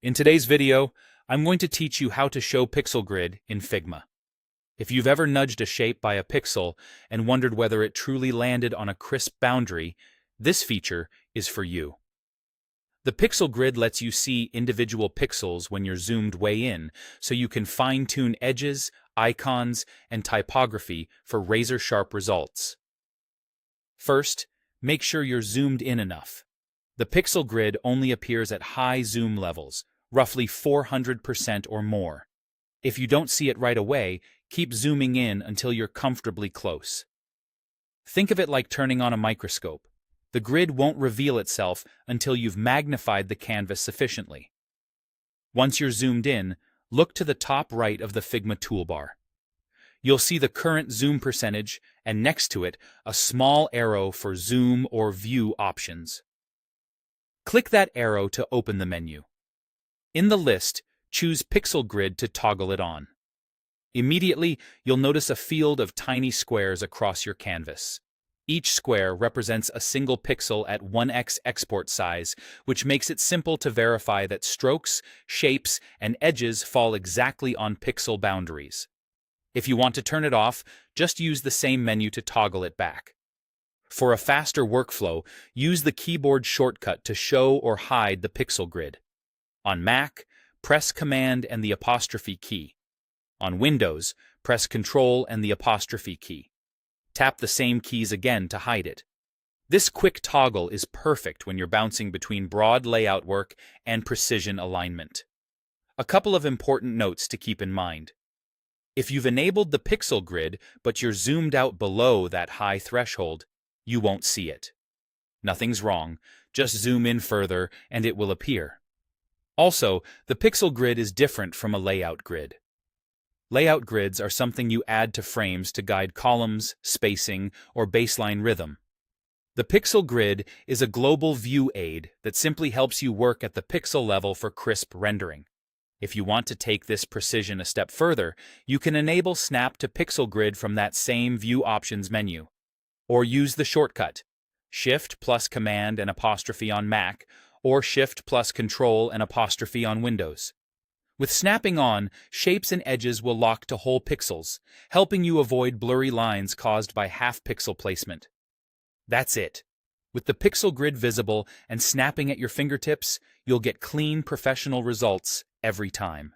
In today's video, I'm going to teach you how to show pixel grid in Figma. If you've ever nudged a shape by a pixel and wondered whether it truly landed on a crisp boundary, this feature is for you. The pixel grid lets you see individual pixels when you're zoomed way in, so you can fine-tune edges, icons, and typography for razor-sharp results. First, make sure you're zoomed in enough. The pixel grid only appears at high zoom levels, roughly 400% or more. If you don't see it right away, keep zooming in until you're comfortably close. Think of it like turning on a microscope. The grid won't reveal itself until you've magnified the canvas sufficiently. Once you're zoomed in, look to the top right of the Figma toolbar. You'll see the current zoom percentage and next to it a small arrow for zoom or view options. Click that arrow to open the menu. In the list, choose Pixel Grid to toggle it on. Immediately, you'll notice a field of tiny squares across your canvas. Each square represents a single pixel at 1x export size, which makes it simple to verify that strokes, shapes, and edges fall exactly on pixel boundaries. If you want to turn it off, just use the same menu to toggle it back. For a faster workflow, use the keyboard shortcut to show or hide the pixel grid. On Mac, press Command and the apostrophe key. On Windows, press Control and the apostrophe key. Tap the same keys again to hide it. This quick toggle is perfect when you're bouncing between broad layout work and precision alignment. A couple of important notes to keep in mind. If you've enabled the pixel grid but you're zoomed out below that high threshold, you won't see it. Nothing's wrong, just zoom in further and it will appear. Also, the pixel grid is different from a layout grid. Layout grids are something you add to frames to guide columns, spacing, or baseline rhythm. The pixel grid is a global view aid that simply helps you work at the pixel level for crisp rendering. If you want to take this precision a step further, you can enable Snap to Pixel Grid from that same View Options menu. Or use the shortcut, Shift plus Command and apostrophe on Mac, or Shift plus Control and apostrophe on Windows. With snapping on, shapes and edges will lock to whole pixels, helping you avoid blurry lines caused by half-pixel placement. That's it. With the pixel grid visible and snapping at your fingertips, you'll get clean, professional results every time.